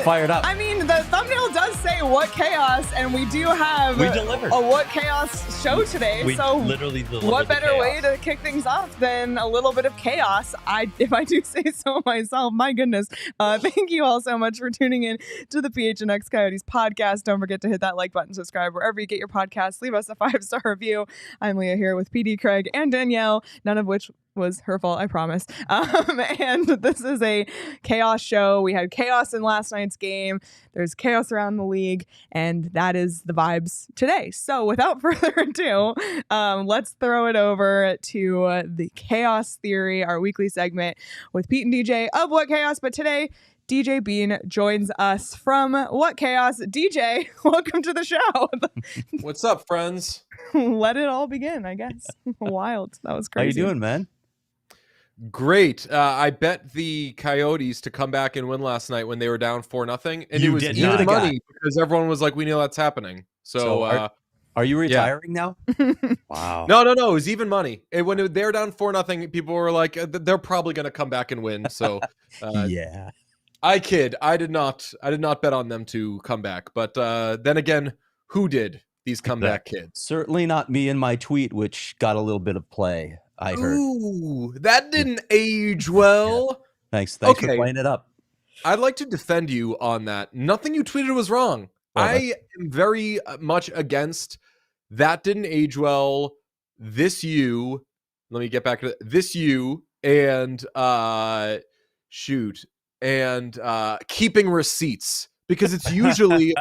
Fired up. I mean, the thumbnail does say "What Chaos," and we do have a "What Chaos" show today. So literally delivered. What better way to kick things off than a little bit of chaos? If I do say so myself. My goodness. Thank you all so much for tuning in to the PHNX Coyotes podcast. Don't forget to hit that like button, subscribe wherever you get your podcasts. Leave us a 5-star review. I'm Leah here with Petey, Craig, and Danielle. None of which was her fault, I promise. And this is a chaos show. We had chaos in last night's game. There's chaos around the league, and that is the vibes today. So without further ado, let's throw it over to the Chaos Theory, our weekly segment with Pete and DJ of What Chaos. But today, DJ Bean joins us from What Chaos. DJ, welcome to the show. What's up, friends? Let it all begin, I guess. Wild. That was crazy. How you doing, man? Great. I bet the Coyotes to come back and win last night when they were down 4-0, and You it was did even not. money because everyone was like, "We know that's happening." So, are you retiring now? Wow. No. It was even money. When they were down 4-0, people were like, "They're probably going to come back and win." So, Yeah. I kid. I did not bet on them to come back. But then again, who did? These comeback kids. Certainly not me and my tweet, which got a little bit of play, I heard. Ooh, that didn't age well. Yeah. Thanks for playing it up. I'd like to defend you on that. Nothing you tweeted was wrong. I am very much against that didn't age well. Let me get back to this and keeping receipts, because it's usually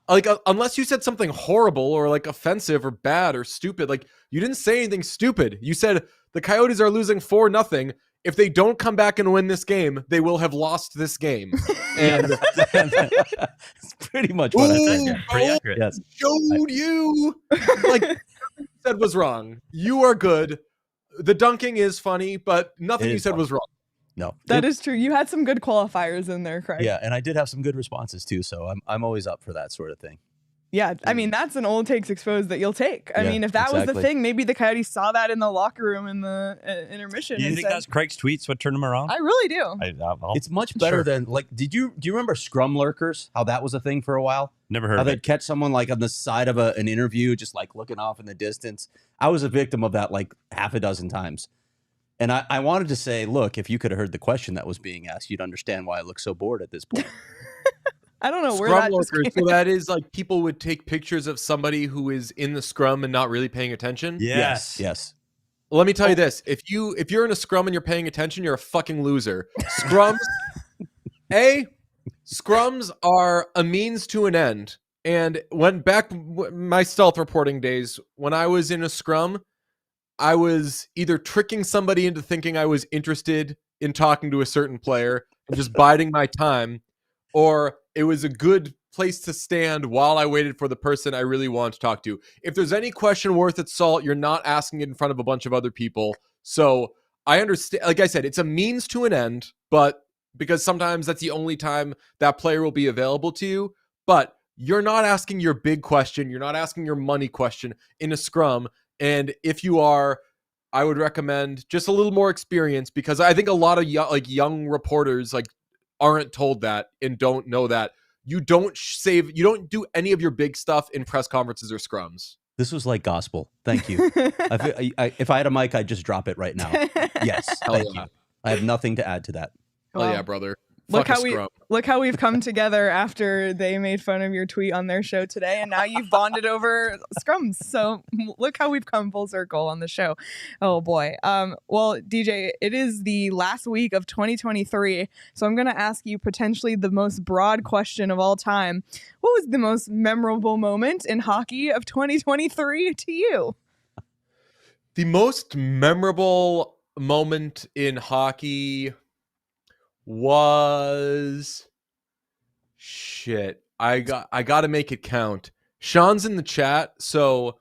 like unless you said something horrible or like offensive or bad or stupid. Like, you didn't say anything stupid. You said the Coyotes are losing 4-0. If they don't come back and win this game, they will have lost this game. And it's pretty much what I said. Yeah, pretty accurate. Yes. Showed you like nothing you said was wrong. You are good. The dunking is funny, but nothing you said was wrong. No, That is true. You had some good qualifiers in there, Craig. Yeah, and I did have some good responses too, so I'm always up for that sort of thing. Yeah, I mean, that's an old takes exposed that you'll take. I mean, if that was the thing, maybe the Coyotes saw that in the locker room in the intermission. You and think said, that's Craig's tweets what turned him around? I really do. It's much better than, like, do you remember scrum lurkers? How that was a thing for a while? Never heard How of it. they'd catch someone like on the side of an interview, just like looking off in the distance. I was a victim of that like half a dozen times. And I wanted to say, look, if you could have heard the question that was being asked, you'd understand why I look so bored at this point. I don't know where Scrum that just lurkers. came So that is like people would take pictures of somebody who is in the scrum and not really paying attention. Yes. Let me tell you this: if you're in a scrum and you're paying attention, you're a fucking loser. Scrums, scrums are a means to an end. And when back my stealth reporting days, when I was in a scrum, I was either tricking somebody into thinking I was interested in talking to a certain player and just biding my time, or it was a good place to stand while I waited for the person I really want to talk to. If there's any question worth its salt, you're not asking it in front of a bunch of other people. So I understand, like I said, it's a means to an end, but because sometimes that's the only time that player will be available to you. But you're not asking your big question. You're not asking your money question in a scrum. And if you are, I would recommend just a little more experience, because I think a lot of young reporters aren't told that and don't know that you don't do any of your big stuff in press conferences or scrums. This was like gospel. Thank you. If I had a mic, I'd just drop it right now. Yes. Thank you. I have nothing to add to that. Oh yeah, brother. Look how we've come together after they made fun of your tweet on their show today, and now you've bonded over scrums. So look how we've come full circle on the show. Oh boy. Well, DJ, it is the last week of 2023, so I'm going to ask you potentially the most broad question of all time. What was the most memorable moment in hockey of 2023 to you? The most memorable moment in hockey was I got to make it count. Sean's in the chat, so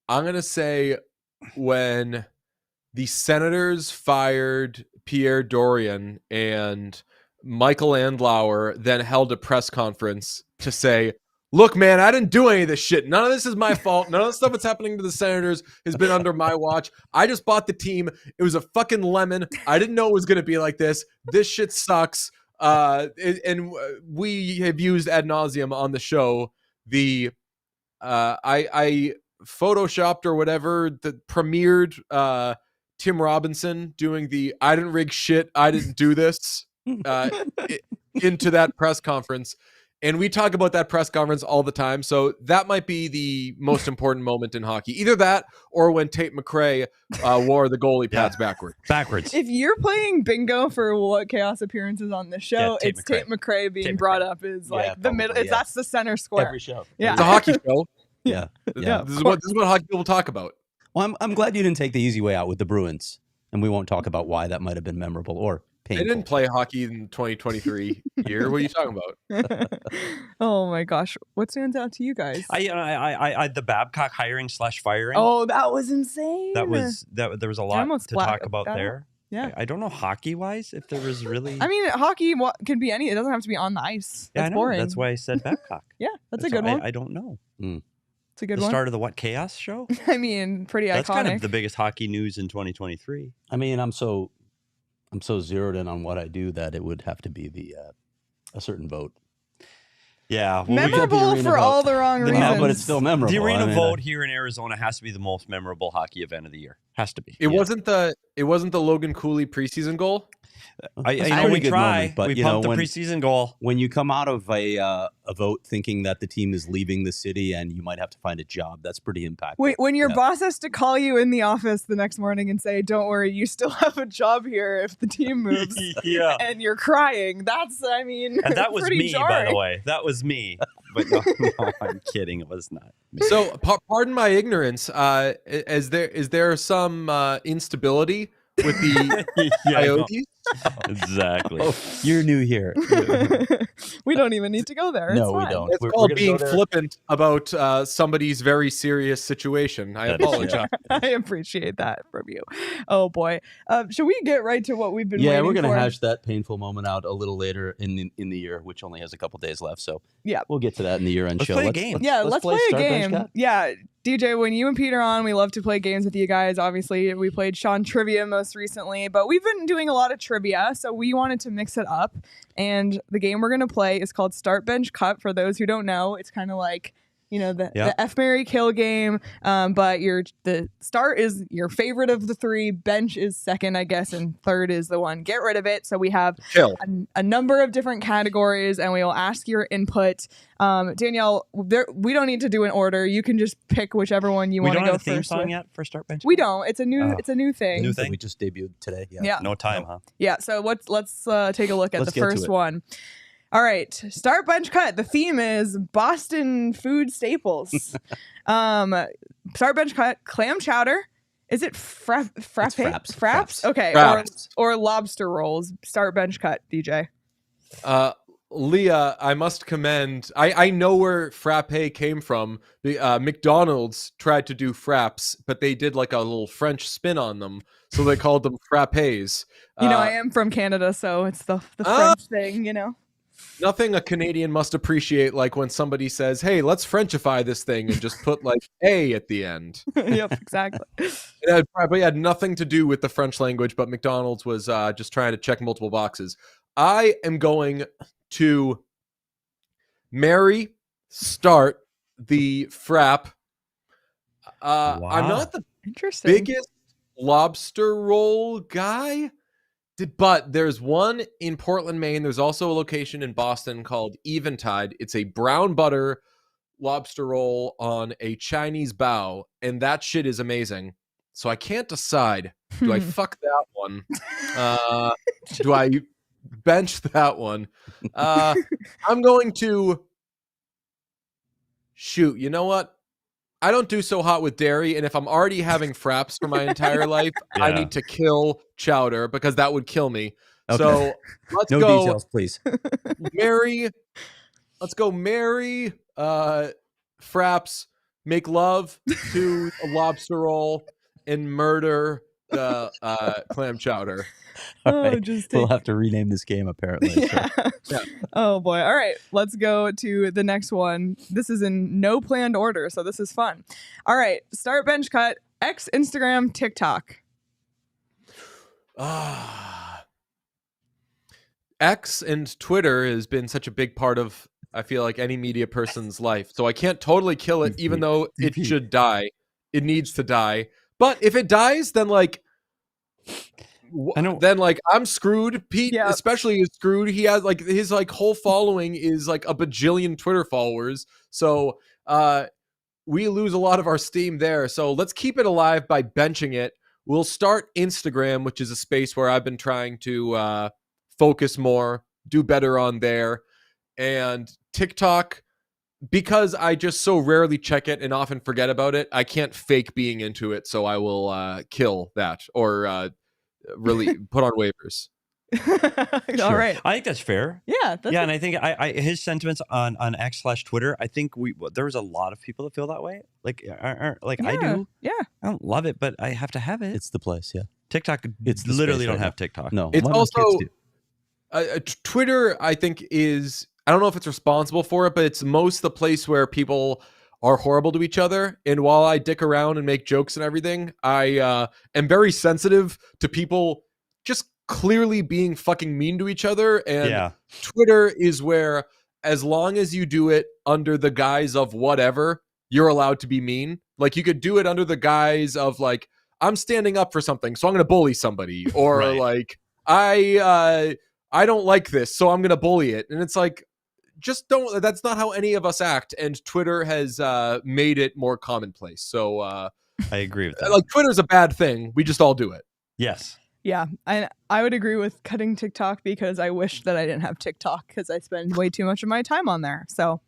I'm going to say when the Senators fired Pierre Dorion and Michael Andlauer then held a press conference to say, look, man, I didn't do any of this shit. None of this is my fault. None of the stuff that's happening to the Senators has been under my watch. I just bought the team. It was a fucking lemon. I didn't know it was going to be like this. This shit sucks. And we have used ad nauseum on the show I photoshopped or whatever that premiered Tim Robinson doing the I didn't rig shit, I didn't do this into that press conference. And we talk about that press conference all the time. So that might be the most important moment in hockey. Either that or when Tate McRae wore the goalie pads backwards. If you're playing bingo for what chaos appearances on the show, Tate McRae being brought up is like the middle. That's the center square. Every show. Yeah. It's a hockey show. Yeah. This is what hockey people talk about. Well, I'm glad you didn't take the easy way out with the Bruins. And we won't talk about why that might have been memorable or painful. I didn't play hockey in 2023 year. What are you talking about? Oh my gosh. What stands out to you guys? I the Babcock hiring / firing. Oh, that was insane. There was a lot to talk about there. Yeah. I don't know hockey wise if there was really. I mean, hockey can be any. It doesn't have to be on the ice. Yeah, That's boring. That's why I said Babcock. Yeah, that's a good one. I don't know. It's a good the one. Start of the what chaos show? I mean, pretty that's iconic. That's kind of the biggest hockey news in 2023. I mean, I'm so zeroed in on what I do that it would have to be a certain vote. Yeah, memorable for all the wrong reasons. No, but it's still memorable. The arena vote here in Arizona has to be the most memorable hockey event of the year. Has to be. It wasn't the Logan Cooley preseason goal. I know we try. Moment, but we pumped the preseason goal. When you come out of a vote thinking that the team is leaving the city and you might have to find a job, that's pretty impactful. Wait, when your boss has to call you in the office the next morning and say, "Don't worry, you still have a job here if the team moves," and you're crying. That's, I mean, and that was me, jarring. by the way. That was me. But no, I'm kidding. It was not me. So, pardon my ignorance. Is there some instability with the Coyotes? Exactly. Oh, you're new here. We don't even need to go there. No, we don't. It's called being flippant about somebody's very serious situation. I apologize. I appreciate that from you. Oh boy. Should we get right to what we've been waiting for? Yeah, we're going to hash that painful moment out a little later in the year, which only has a couple days left. So yeah, we'll get to that in the year-end show. Play a game. Let's play a game. Yeah. DJ, when you and Pete are on, we love to play games with you guys. Obviously, we played Sean Trivia most recently, but we've been doing a lot of trivia, so we wanted to mix it up. And the game we're going to play is called Start, Bench, Cut. For those who don't know, it's kind of like, the F, Marry, Kill game. But the start is your favorite of the three. Bench is second, I guess, and third is the one. Get rid of it. So we have a number of different categories, and we will ask your input. Danielle, we don't need to do an order. You can just pick whichever one you want to go first. We don't have a theme song yet for Start, Bench? We don't. It's a new thing. New thing? We just debuted today. Yeah. No time, huh? Yeah. So let's take a look at the first one. All right, Start, Bench, Cut. The theme is Boston food staples. Start, Bench, Cut. Clam chowder. Is it frappe? Fraps? Okay. Fraps. Or lobster rolls. Start, Bench, Cut. DJ. Leah, I must commend. I know where frappe came from. McDonald's tried to do fraps, but they did like a little French spin on them, so they called them frappes. I am from Canada, so it's the French thing, Nothing a Canadian must appreciate like when somebody says, "Hey, let's Frenchify this thing," and just put like A at the end. Yep, exactly. It probably had nothing to do with the French language, but McDonald's was just trying to check multiple boxes. I am going to start the frap. Wow. I'm not the Interesting. biggest lobster roll guy. But there's one in Portland, Maine. There's also a location in Boston called Eventide. It's a brown butter lobster roll on a Chinese bao, and that shit is amazing. So I can't decide. Do I fuck that one? Do I bench that one? I'm going to shoot. You know what? I don't do so hot with dairy, and if I'm already having fraps for my entire life, I need to kill chowder because that would kill me. Okay. So let's No go. details, please. Marry. Let's go marry fraps, make love to a lobster roll, and murder the clam chowder. All right. We'll have to rename this game, apparently. Yeah. Yeah. Oh boy. All right. Let's go to the next one. This is in no planned order, so this is fun. All right. Start, bench, cut. X, Instagram, TikTok. X and Twitter has been such a big part of, I feel like, any media person's life. So I can't totally kill it, even though it should die. It needs to die. But if it dies, then like, then like I'm screwed. Pete especially is screwed. He has like his like whole following is like a bajillion Twitter followers. So we lose a lot of our steam there. So let's keep it alive by benching it. We'll start Instagram, which is a space where I've been trying to focus more, do better on there. And TikTok, because I just so rarely check it and often forget about it, I can't fake being into it. So I will kill that or really put on waivers. All right. I think that's fair. Yeah. And I think I his sentiments on X/Twitter, I think there was a lot of people that feel that way. Like, I do. Yeah. I don't love it, but I have to have it. It's the place, yeah. TikTok, It's the literally space don't right have now. TikTok. No. It's One of my also kids do. Twitter, I think, is, I don't know if it's responsible for it, but it's most the place where people are horrible to each other. And while I dick around and make jokes and everything, I am very sensitive to people just clearly being fucking mean to each other. And Twitter is where, as long as you do it under the guise of whatever, you're allowed to be mean. Like, you could do it under the guise of like, I'm standing up for something, so I'm going to bully somebody, or like, I don't like this, so I'm going to bully it. And it's like, just don't, that's not how any of us act. And Twitter has made it more commonplace. So I agree with that. Like, Twitter's a bad thing. We just all do it. Yes. Yeah. I would agree with cutting TikTok because I wish that I didn't have TikTok because I spend way too much of my time on there. So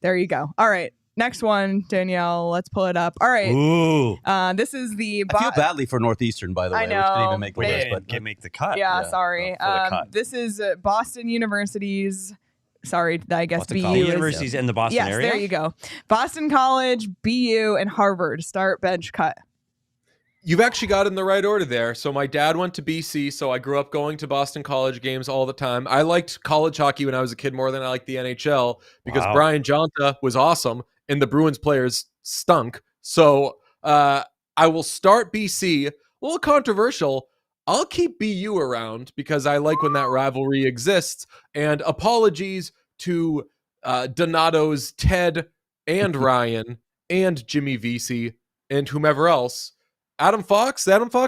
there you go. All right. Next one, Danielle. Let's pull it up. All right. Ooh. This is the. I feel badly for Northeastern, by the way. I know. Which didn't even make the list, but can't make the cut. Yeah, sorry. Cut. This is Boston University's. Sorry, I guess Boston BU College. is. Universities in the Boston yes, area. There you go. Boston College, BU, and Harvard. Start, bench, cut. You've actually got it in the right order there. So my dad went to BC, so I grew up going to Boston College games all the time. I liked college hockey when I was a kid more than I liked the NHL because Brian Jonta was awesome and the Bruins players stunk. So I will start BC. A little controversial. I'll keep BU around because I like when that rivalry exists. And apologies to Donato's Ted and Ryan and Jimmy Vesey and whomever else. Adam Fox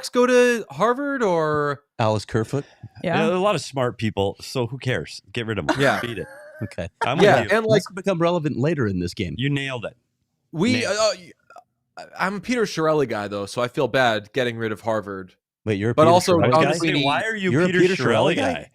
go to Harvard or Alice Kerfoot? Yeah. There are a lot of smart people, so who cares? Get rid of them. Yeah. Beat it. Okay. I'm with you. and like, this could become relevant later in this game. You nailed it. I'm a Peter Chiarelli guy though, so I feel bad getting rid of Harvard. Wait, you're a But Peter also, Chiarelli Don guy? Sweeney- Why are you You're a Peter Peter Chiarelli Chiarelli guy? guy?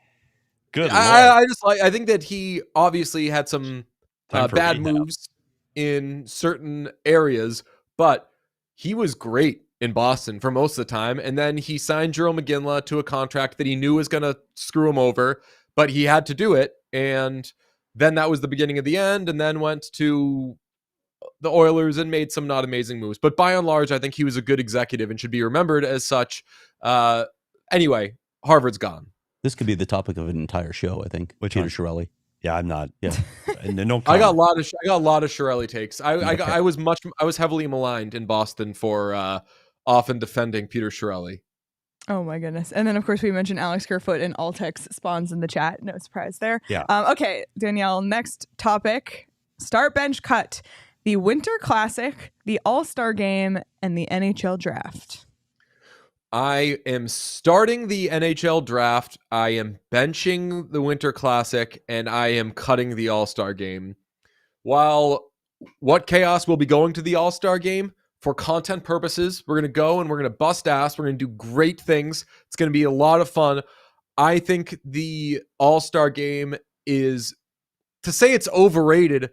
Good I just like, I think that he obviously had some Time for bad rehab. moves in certain areas, but he was great in Boston for most of the time. And then he signed Jerome McGinley to a contract that he knew was going to screw him over, but he had to do it. And then that was the beginning of the end, and then went to the Oilers and made some not amazing moves. But by and large, I think he was a good executive and should be remembered as such. Anyway, Harvard's gone. This could be the topic of an entire show, I think. Which Peter one? Chiarelli. Yeah, I'm not. Yeah. No I got a comment. lot of Chiarelli takes. I Okay. was heavily maligned in Boston for often defending Peter Chiarelli. Oh my goodness. And then of course we mentioned Alex Kerfoot and Altex spawns in the chat. No surprise there. Yeah. Okay, Danielle, next topic. Start, bench, cut. The Winter Classic, the All-Star Game, and the NHL Draft. I am starting the NHL draft. I am benching the Winter Classic, and I am cutting the All-Star game. While what chaos will be going to the All-Star game for content purposes, we're going to go and we're going to bust ass. We're going to do great things. It's going to be a lot of fun. I think the All-Star game is, to say it's overrated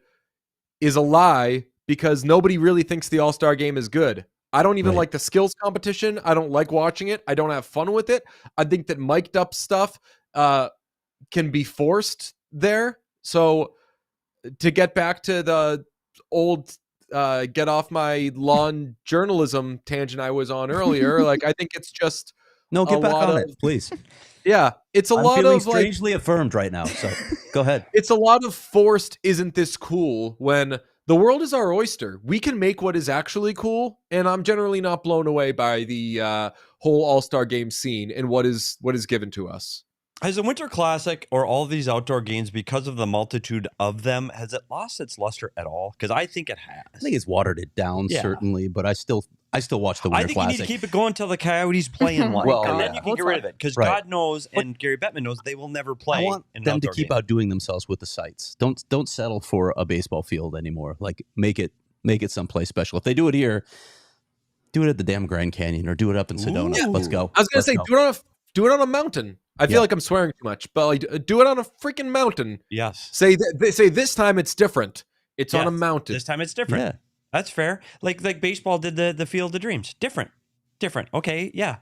is a lie, because nobody really thinks the All-Star game is good. I don't even like the skills competition. I don't like watching it. I don't have fun with it. I think that mic'd up stuff can be forced there. So to get back to the old get off my lawn journalism tangent I was on earlier, like, I think it's just get back on it, please. Yeah, it's I'm lot feeling of strangely affirmed right now. So go ahead. It's a lot of forced. Isn't this cool? When the world is our oyster, we can make what is actually cool. And I'm generally not blown away by the whole All-Star game scene and what is given to us. Has the Winter Classic or all these outdoor games, because of the multitude of them, has it lost its luster at all? Because I think it has. I think it's watered it down, certainly, but I still watch the Winter Classic. I think you need to keep it going until the Coyotes play in one. Well, and then you can get rid of it. Because God knows, and Gary Bettman knows, they will never play. I want in them to keep game. outdoing themselves with the sites. Don't settle for a baseball field anymore. Like, make it someplace special. If they do it here, do it at the damn Grand Canyon or do it up in Sedona. Ooh. Let's go. I was gonna say, do it on a mountain. I feel like I'm swearing too much, but like, do it on a freaking mountain. Yes. Say this time it's different. It's on a mountain. This time it's different. Yeah. That's fair. Like baseball did the Field of Dreams. Different. Okay, yeah.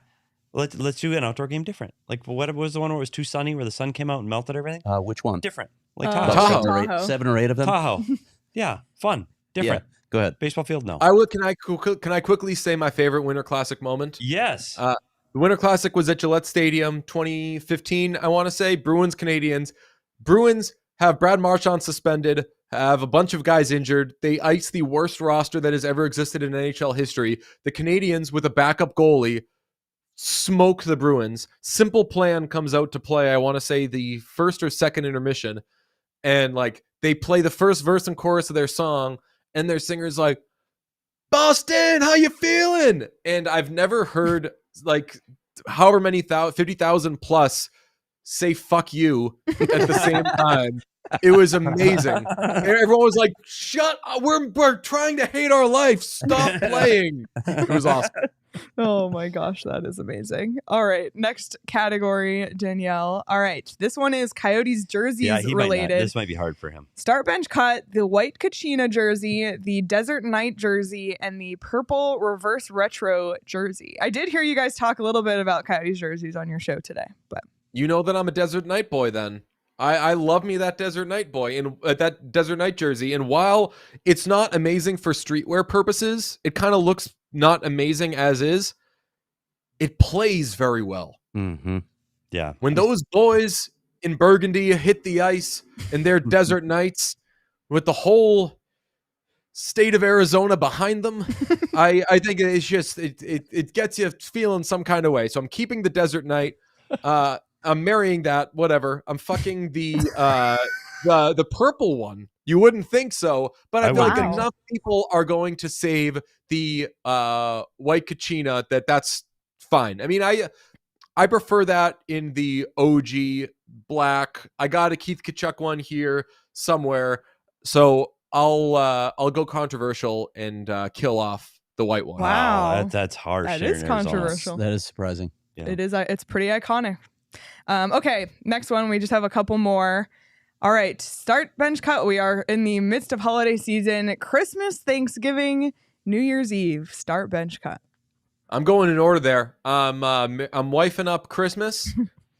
Let's do an outdoor game different. Like, what was the one where it was too sunny, where the sun came out and melted everything? Which one? Different. Like Tahoe. Tahoe. 7 or 8 of them. Tahoe. Yeah, fun. Different. Yeah. Go ahead. Baseball field, no. Can I quickly say my favorite Winter Classic moment? Yes. The Winter Classic was at Gillette Stadium, 2015, I want to say. Bruins, Canadians. Bruins have Brad Marchand suspended, have a bunch of guys injured. They ice the worst roster that has ever existed in NHL history. The Canadians, with a backup goalie, smoke the Bruins. Simple Plan comes out to play, I want to say, the first or second intermission. And, like, they play the first verse and chorus of their song, and their singer's like, "Boston, how you feeling?" And I've never heard, like, however many 50,000 plus say "fuck you" at the same time. It was amazing. And everyone was like, "Shut up! We're trying to hate our life. Stop playing." It was awesome. Oh my gosh, that is amazing. All right, next category, Danielle. All right, this one is Coyotes jerseys related. This might be hard for him. Start bench cut, the white Kachina jersey, the Desert Night jersey, and the purple reverse retro jersey. I did hear you guys talk a little bit about Coyotes jerseys on your show today, but you know that I'm a Desert Night boy then. I love me that Desert Night boy and that Desert Night jersey. And while it's not amazing for streetwear purposes, it kind of looks not amazing as is. It plays very well. Mm-hmm. Yeah. When those boys in Burgundy hit the ice in their Desert Nights with the whole state of Arizona behind them, I think it's just it gets you feeling some kind of way. So I'm keeping the Desert Night. I'm marrying that, whatever. I'm fucking the purple one. You wouldn't think so, but I feel like enough people are going to save the white Kachina that's fine. I mean, I prefer that in the OG black. I got a Keith Tkachuk one here somewhere, so I'll go controversial and kill off the white one. Wow. That's harsh. That there is in Arizona. controversial. That is surprising. Yeah. It is. It's pretty iconic. Okay, next one. We just have a couple more. All right, start bench cut. We are in the midst of holiday season. Christmas, Thanksgiving, New Year's Eve. Start bench cut. I'm going in order there. I'm wifing up Christmas.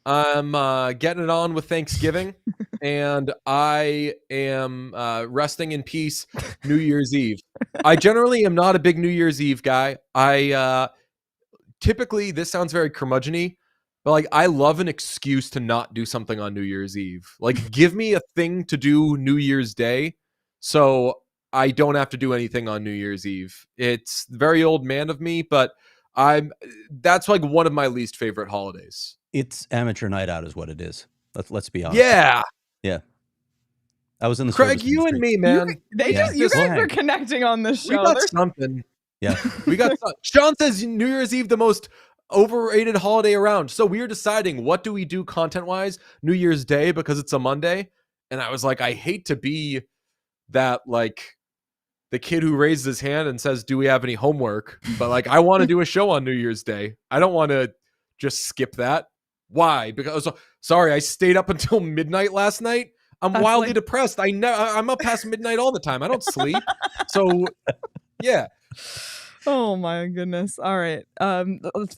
I'm getting it on with Thanksgiving, and I am resting in peace New Year's Eve. I generally am not a big New Year's Eve guy. I typically, this sounds very curmudgeon-y, but like, I love an excuse to not do something on New Year's Eve. Like, give me a thing to do New Year's Day so I don't have to do anything on New Year's Eve. It's very old man of me, but that's like one of my least favorite holidays. It's amateur night out is what it is. Let's be honest. Yeah. I was in the Craig, service you and industry. me, man. You guys are connecting on this We show. got something. Yeah. We got Sean says New Year's Eve the most overrated holiday around. So we were deciding, what do we do content-wise New Year's Day, because it's a Monday. And I was like, I hate to be that, like, the kid who raises his hand and says, do we have any homework? But like, I want to do a show on New Year's Day. I don't want to just skip that. Why? Because, sorry, I stayed up until midnight last night. I'm wildly depressed. I'm up past midnight all the time. I don't sleep. So yeah. Oh my goodness. All right.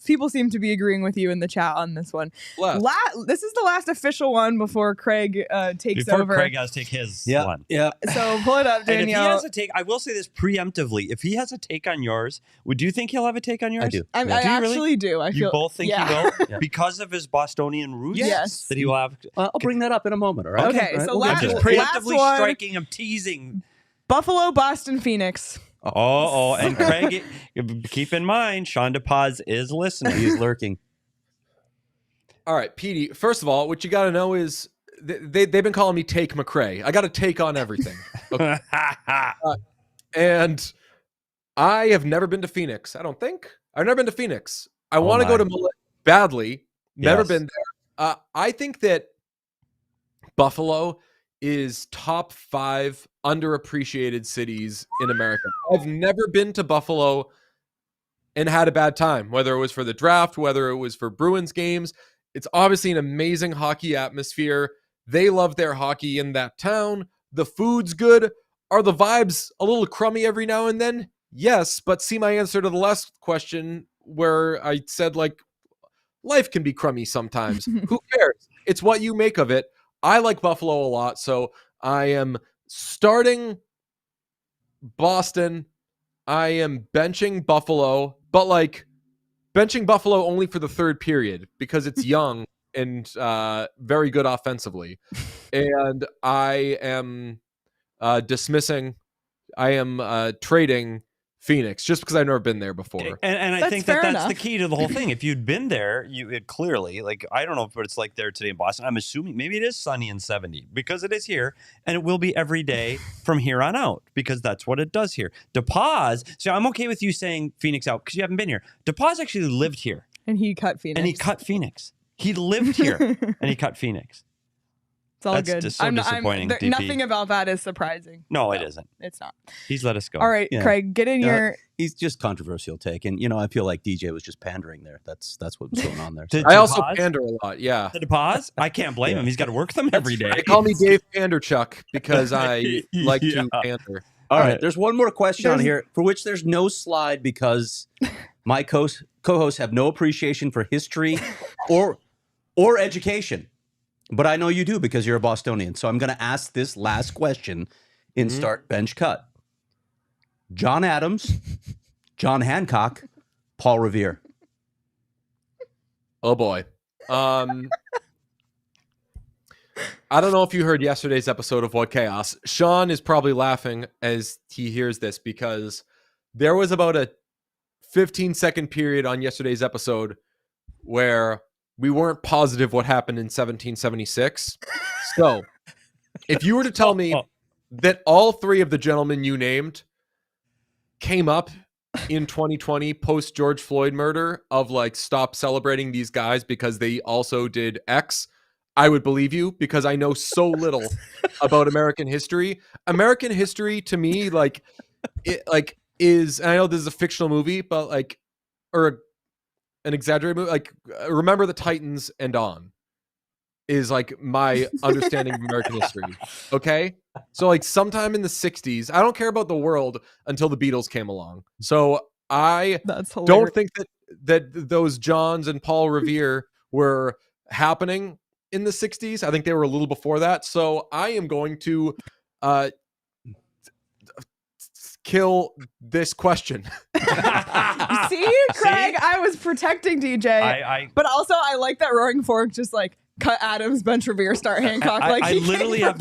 People seem to be agreeing with you in the chat on this one. This is the last official one before Craig takes over. Craig has to take his one. Yeah. So pull it up, Danielle. And if he has a take, I will say this preemptively. If he has a take on yours, do you think he'll have a take on yours? I do. I actually do. I feel you both think he will? Yeah. Because of his Bostonian roots? Yes. That he will have. I'll bring that up in a moment, all right? Okay, so we'll I'm just preemptively striking. I'm teasing. Buffalo, Boston, Phoenix. And Craig, keep in mind, Sean DePaz is listening. He's lurking. All right, Petey, first of all, what you got to know is they've been calling me Take McRae. I got a take on everything. Okay. And I have never been to Phoenix, I don't think. I've never been to Phoenix. I want to go to Mullet badly. Never been there. I think that Buffalo is top 5 underappreciated cities in America. I've never been to Buffalo and had a bad time, whether it was for the draft, whether it was for Bruins games. It's obviously an amazing hockey atmosphere. They love their hockey in that town. The food's good. Are the vibes a little crummy every now and then? Yes, but see my answer to the last question where I said, like, life can be crummy sometimes. Who cares? It's what you make of it. I like Buffalo a lot, so I am starting Boston. I am benching Buffalo, but like benching Buffalo only for the third period because it's young and very good offensively. And I am trading Phoenix just because I've never been there before. And I think that's the key to the whole thing. If you'd been there, it clearly, like, I don't know what it's like there today in Boston. I'm assuming maybe it is sunny and 70 because it is here, and it will be every day from here on out because that's what it does here. DePaz, so I'm okay with you saying Phoenix out because you haven't been here. DePaz actually lived here. And he cut Phoenix. He lived here and he cut Phoenix. It's all That's good. Just so disappointing. DP. Nothing about that is surprising. No, it isn't. It's not. He's let us go. All right, Craig, get in your. He's just controversial take, and I feel like DJ was just pandering there. That's what's going on there. I also pander a lot. Yeah. To DePaz, I can't blame him. He's got to work them every day. They call me Dave Panderchuck because I like to pander. All right. There's one more question on here for which there's no slide because my co-hosts have no appreciation for history or education. But I know you do because you're a Bostonian. So I'm going to ask this last question in Start Bench Cut. John Adams, John Hancock, Paul Revere. Oh, boy. I don't know if you heard yesterday's episode of What Chaos. Sean is probably laughing as he hears this because there was about a 15-second period on yesterday's episode where we weren't positive what happened in 1776. So, if you were to tell me that all 3 of the gentlemen you named came up in 2020 post George Floyd murder of like, stop celebrating these guys because they also did X, I would believe you because I know so little about American history. American history to me, like, it like is, and I know this is a fictional movie, but like, or an exaggerated movie, like Remember the Titans and on is like my understanding of American history. Okay. So like sometime in the 60s, I don't care about the world until the Beatles came along. So I don't think that those Johns and Paul Revere were happening in the 60s. I think they were a little before that. So I am going to kill this question. See, Craig, I was protecting DJ, but also I like that Roaring Fork just like cut Adams, bench Revere, start Hancock. Like I literally have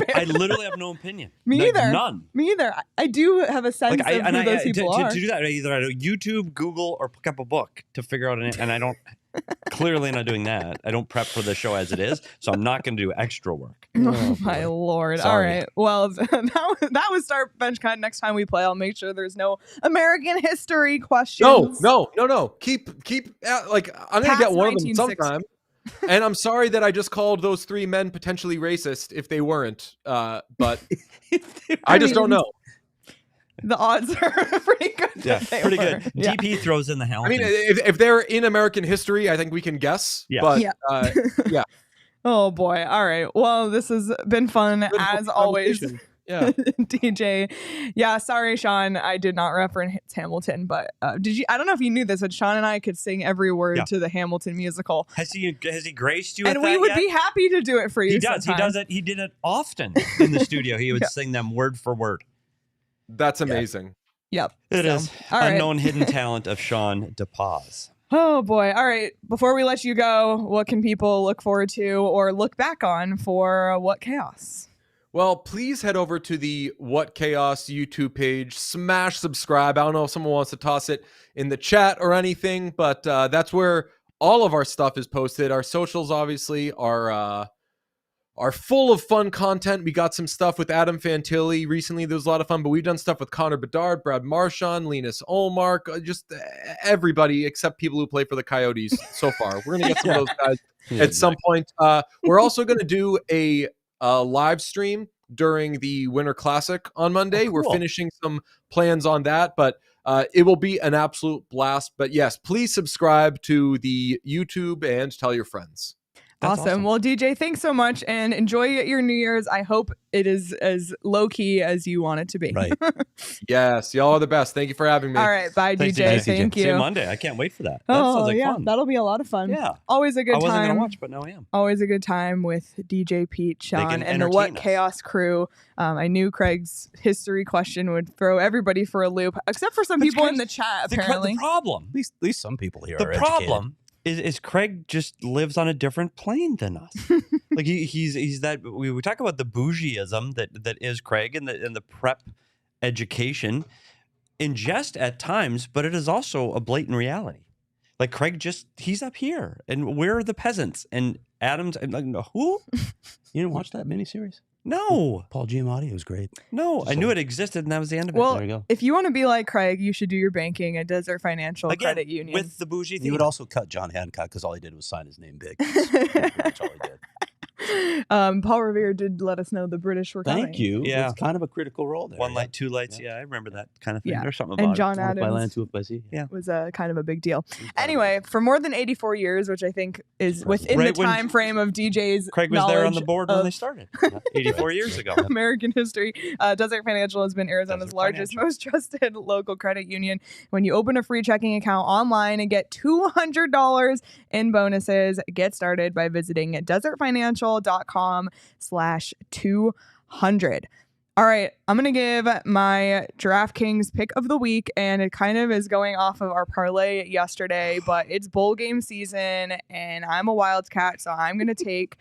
no opinion. Me either. None. Me either. I do have a sense of who those people are. To do that, either I do YouTube, Google, or pick up a book to figure out. And I don't. Clearly not doing that. I don't prep for the show as it is, so I'm not going to do extra work. Oh my Lord. Sorry. All right. Well, that was Start Bench Cut. Next time we play, I'll make sure there's no American history questions. No. Keep like I'm going to get one of them 1960. sometime. And I'm sorry that I just called those 3 men potentially racist if they weren't. But I just don't know. The odds are pretty good. Yeah, pretty were. good. Yeah. DP throws in the helmet. I mean, if they're in American history, I think we can guess. Yeah. But Yeah. yeah. Oh boy. All right. Well, this has been fun as always. Yeah. DJ. Yeah, sorry, Sean. I did not reference Hamilton, but did you? I don't know if you knew this, but Sean and I could sing every word to the Hamilton musical. Has he graced you? And with we that would yet? be happy to do it for you. He does. sometime. He does it. He did it often in the studio. He would sing them word for word. That's amazing. Yep. It is All right. unknown hidden talent of Sean DePaz. Oh boy. All right. Before we let you go, what can people look forward to or look back on for What Chaos? Well, please head over to the What Chaos YouTube page, smash subscribe. I don't know if someone wants to toss it in the chat or anything, but that's where all of our stuff is posted. Our socials obviously are full of fun content. We got some stuff with Adam Fantilli recently. There was a lot of fun, but we've done stuff with Connor Bedard, Brad Marchand, Linus Olmark, just everybody except people who play for the Coyotes so far. We're going to get some of those guys at some point. We're also going to do a live stream during the Winter Classic on Monday. Cool. We're finishing some plans on that, but it will be an absolute blast. But yes, please subscribe to the YouTube and tell your friends. Awesome. Well, DJ, thanks so much and enjoy your New Year's. I hope it is as low key as you want it to be. Right. Yes. Y'all are the best. Thank you for having me. All right. Bye, Thanks, DJ. DJ. Thank you. See you Monday. I can't wait for that. That sounds like fun. That'll be a lot of fun. Yeah. Always a good time. I wasn't going to watch, but now I am. Always a good time with DJ Pete, Sean, and the What Chaos crew. I knew Craig's history question would throw everybody for a loop, except for some people in the chat, apparently. The problem. At least some people here The are educated. problem is Craig just lives on a different plane than us. Like he's that we talk about the bougieism that is Craig and the prep education in jest at times, but it is also a blatant reality. Like Craig he's up here and we're the peasants and Adam's like who? You didn't watch that miniseries? No. Paul Giamatti, it was great. No, I knew it existed and that was the end of it. Well, There you go. if you want to be like Craig, you should do your banking at Desert Financial Again, Credit Union. with the bougie thing. You would also cut John Hancock because all he did was sign his name big. That's pretty much all he did. Paul Revere did let us know the British were coming. Thank you. Yeah. It's kind of a critical role there. One light, two lights. Yeah, I remember that kind of thing. Yeah. There's something about And it. John One by land, Adams two by sea. Yeah. was kind of a big deal. Anyway, for more than 84 years, which I think is within Right the when time frame of DJ's Craig was there on the knowledge board when of they started 84 years ago. American history. Desert Financial has been Arizona's Desert largest, Financial. most trusted local credit union. When you open a free checking account online and get $200 in bonuses, get started by visiting desertfinancial.com/200. All right, I'm going to give my DraftKings pick of the week, and it kind of is going off of our parlay yesterday, but it's bowl game season, and I'm a Wildcat, so I'm going to take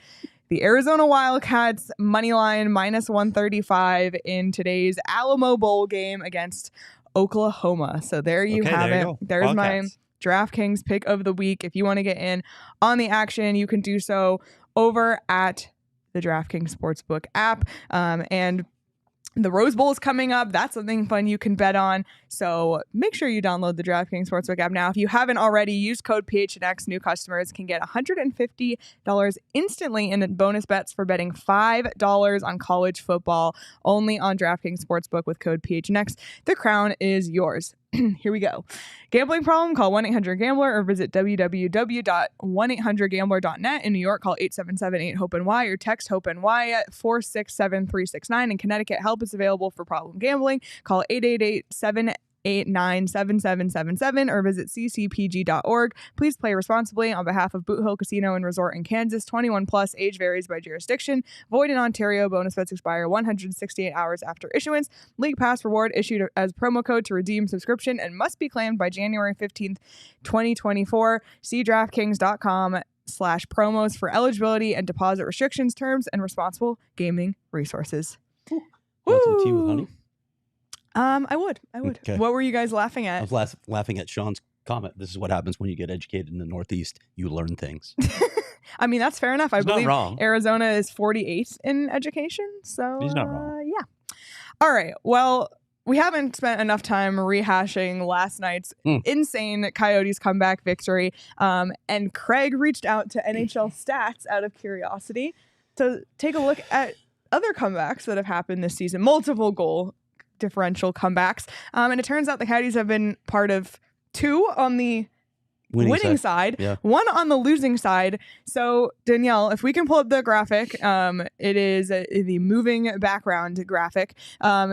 the Arizona Wildcats money line -135 in today's Alamo Bowl game against Oklahoma. So there you Okay, have there it. you go. There's Wildcats. my DraftKings pick of the week. If you want to get in on the action, you can do so over at the DraftKings Sportsbook app. And the Rose Bowl is coming up. That's something fun you can bet on. So make sure you download the DraftKings Sportsbook app now. If you haven't already, use code PHNX. New customers can get $150 instantly in bonus bets for betting $5 on college football only on DraftKings Sportsbook with code PHNX. The crown is yours. Here we go. Gambling problem? Call 1-800-GAMBLER or visit www.1800gambler.net. In New York, call 877-8-HOPE-NY or text HOPE-NY at 467-369. In Connecticut, help is available for problem gambling. Call 888-789-7777 or visit ccpg.org. Please play responsibly on behalf of Boot Hill Casino and Resort in Kansas. 21 plus, age varies by jurisdiction. Void in Ontario. Bonus bets expire 168 hours after issuance. League Pass reward issued as promo code to redeem subscription and must be claimed by January 15th, 2024. See DraftKings.com/promos for eligibility and deposit restrictions, terms, and responsible gaming resources. Want some tea with honey? I would. Okay. What were you guys laughing I at? was laughing at Sean's comment. This is what happens when you get educated in the Northeast. You learn things. I mean, that's fair enough. I He's not believe wrong. Arizona is 48 in education. So He's not wrong. Yeah. All right. Well, we haven't spent enough time rehashing last night's insane Coyotes comeback victory. And Craig reached out to NHL Stats out of curiosity to take a look at other comebacks that have happened this season, multiple goal differential comebacks. And it turns out the Coyotes have been part of 2 on the winning side, Yeah. 1 on the losing side. So Danielle, if we can pull up the graphic, it is the moving background graphic.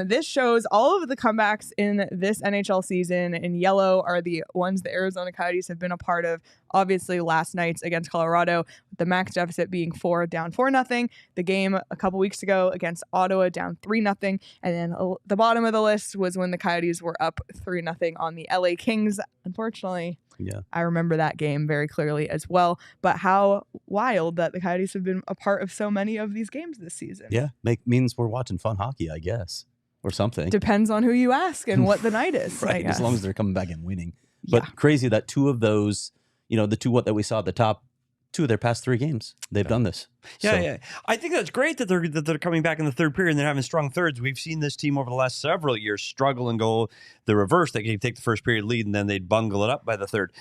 This shows all of the comebacks in this NHL season. In yellow are the ones the Arizona Coyotes have been a part of. Obviously, last night's against Colorado, with the max deficit being down 4-0. The game a couple weeks ago against Ottawa, down 3-0. And then the bottom of the list was when the Coyotes were up 3-0 on the LA Kings. Unfortunately, Yeah. I remember that game very clearly as well. But how wild that the Coyotes have been a part of so many of these games this season. Yeah. Means we're watching fun hockey, I guess, or something. Depends on who you ask and what the night is. I Right. guess. As long as they're coming back and winning. But Yeah. crazy that 2 of those, the 2 that we saw at the top, 2 of their past 3 games, they've done this. Yeah, So, yeah. I think that's great that they're coming back in the third period and they're having strong thirds. We've seen this team over the last several years struggle and go the reverse. They can take the first period lead and then they'd bungle it up by the third.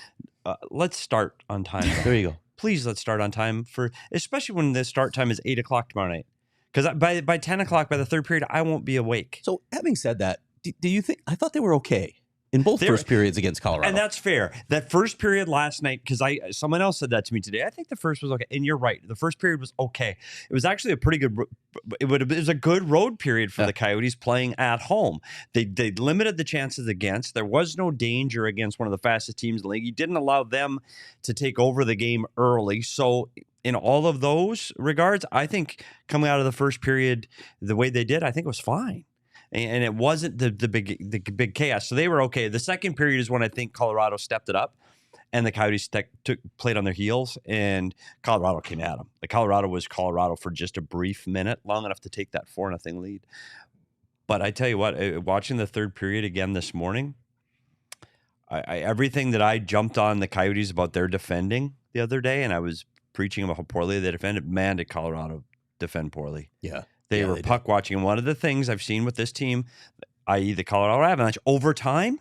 Let's start on time. There you go. Please, let's start on time especially when the start time is 8:00 tomorrow night. Because by 10:00 by the third period, I won't be awake. So having said that, do you think, I thought they were okay in both first periods against Colorado? And that's fair. That first period last night, because someone else said that to me today. I think the first was okay, and you're right. The first period was okay. It was actually a pretty good. It was a good road period for the Coyotes playing at home. They limited the chances against. There was no danger against one of the fastest teams in the league. You didn't allow them to take over the game early. So in all of those regards, I think coming out of the first period the way they did, I think it was fine. And it wasn't the big chaos. So they were okay. The second period is when I think Colorado stepped it up and the Coyotes played on their heels and Colorado came at them. The Colorado was Colorado for just a brief minute, long enough to take that 4-0 lead. But I tell you what, watching the third period again this morning, everything that I jumped on the Coyotes about their defending the other day, and I was preaching about how poorly they defended, man, did Colorado defend poorly. Yeah. They were puck watching. And one of the things I've seen with this team, i.e. the Colorado Avalanche, over time,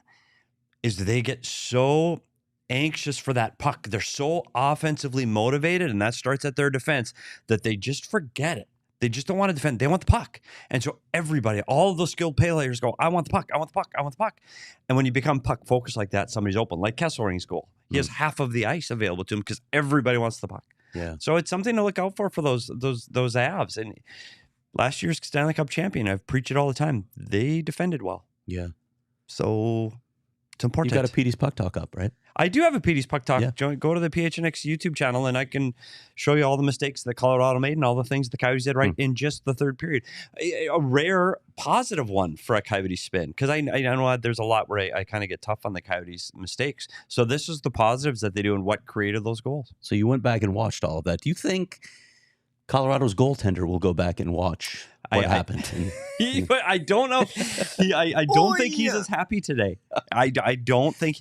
is they get so anxious for that puck. They're so offensively motivated, and that starts at their defense, that they just forget it. They just don't want to defend. They want the puck. And so everybody, all of those skilled players go, I want the puck, I want the puck, I want the puck. And when you become puck focused like that, somebody's open, like Kesselring's goal. He has half of the ice available to him because everybody wants the puck. Yeah. So it's something to look out for those Avs. And last year's Stanley Cup champion, I've preached it all the time. They defended well. Yeah. So it's important. You got a Petey's Puck Talk up, right? I do have a Petey's Puck Talk. Yeah. Go to the PHNX YouTube channel and I can show you all the mistakes that Colorado made and all the things the Coyotes did right in just the third period. A rare positive one for a Coyotes spin, because I know there's a lot where I kind of get tough on the Coyotes mistakes. So this is the positives that they do and what created those goals. So you went back and watched all of that. Do you think Colorado's goaltender will go back and watch what happened? I don't know. I don't think he's as happy today. I don't think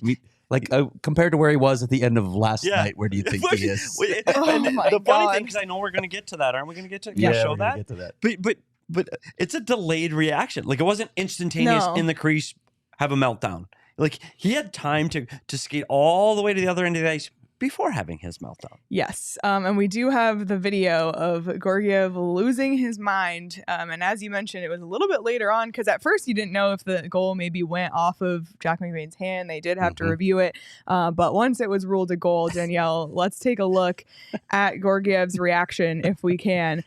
compared to where he was at the end of last night, where do you think he is? The funny thing, because I know we're going to get to that, aren't we going to get to show that? Get to that. But it's a delayed reaction. Like, it wasn't instantaneous in the crease, have a meltdown. Like, he had time to skate all the way to the other end of the ice before having his meltdown. Yes. And we do have the video of Georgiev losing his mind. And as you mentioned, it was a little bit later on, because at first you didn't know if the goal maybe went off of Jack McBain's hand. They did have to review it. But once it was ruled a goal, Danielle, let's take a look at Georgiev's reaction if we can.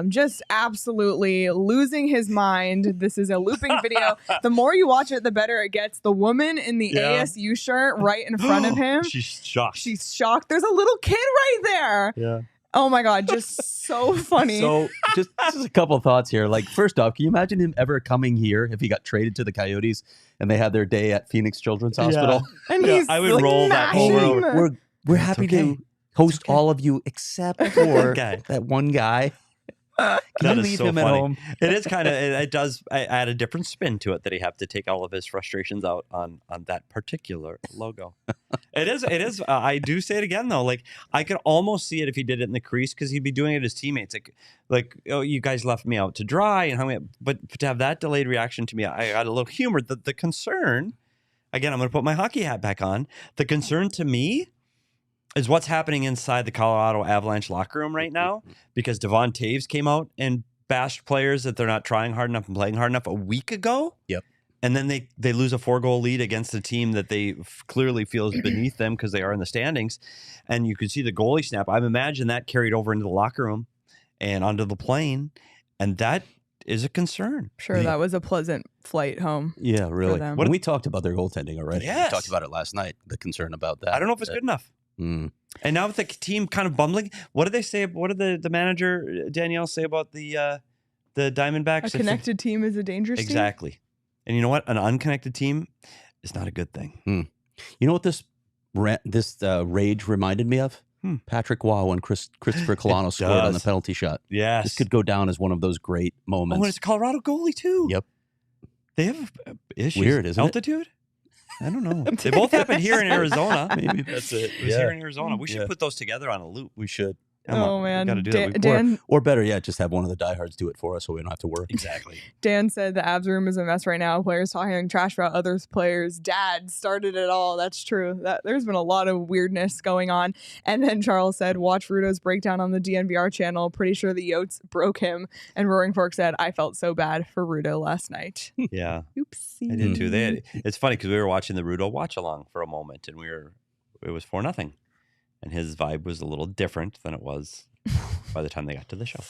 Just absolutely losing his mind. This is a looping video. The more you watch it, the better it gets. The woman in the ASU shirt right in front of him. She's shocked. She's shocked. There's a little kid right there. Yeah. Oh my God, just so funny. So just a couple of thoughts here. Like, first off, can you imagine him ever coming here if he got traded to the Coyotes and they had their day at Phoenix Children's Hospital? And he's I would roll that over. We're happy to host all of you except for that one guy. Can That you is leave so him at funny. home? It is kind of, it does add a different spin to it that he have to take all of his frustrations out on that particular logo. It is. I do say it again though. Like I could almost see it if he did it in the crease because he'd be doing it to his teammates. Like, oh, you guys left me out to dry and how many, but to have that delayed reaction to me, I got a little humor. The concern, again, I'm going to put my hockey hat back on. The concern to me is what's happening inside the Colorado Avalanche locker room right now, because Devon Taves came out and bashed players that they're not trying hard enough and playing hard enough a week ago. Yep. And then they lose a 4-goal lead against a team that they clearly feel is beneath them because they are in the standings. And you can see the goalie snap. I imagine that carried over into the locker room and onto the plane. And that is a concern. Sure, that was a pleasant flight home. Yeah, really. them. When we talked about their goaltending already. Yes. We talked about it last night, the concern about that. I don't know if it's good enough. Mm. And now with the team kind of bumbling, what did they say? What did the manager, Danielle, say about the Diamondbacks? A connected team is a dangerous team? Exactly. And you know what? An unconnected team is not a good thing. You know what this rage reminded me of? Patrick Waugh when Christopher Colano scored on the does. penalty shot. Yes. This could go down as one of those great moments. Oh, and it's a Colorado goalie too. Yep. They have issues. Weird, isn't it? Altitude? I don't know. They both happened here in Arizona. Maybe that's it. It was here in Arizona. We should Yeah. put those together on a loop. We should. Oh, man. Got to do that. Dan, Or better yet, just have one of the diehards do it for us so we don't have to work. Exactly. Dan said the Avs room is a mess right now. Players talking trash about other players. Dad started it all. That's true. There's been a lot of weirdness going on. And then Charles said, watch Rudo's breakdown on the DNVR channel. Pretty sure the Yotes broke him. And Roaring Fork said, I felt so bad for Rudo last night. Yeah. Oopsie. I did too. It's funny because we were watching the Rudo watch along for a moment and it was 4-0. And his vibe was a little different than it was by the time they got to the show.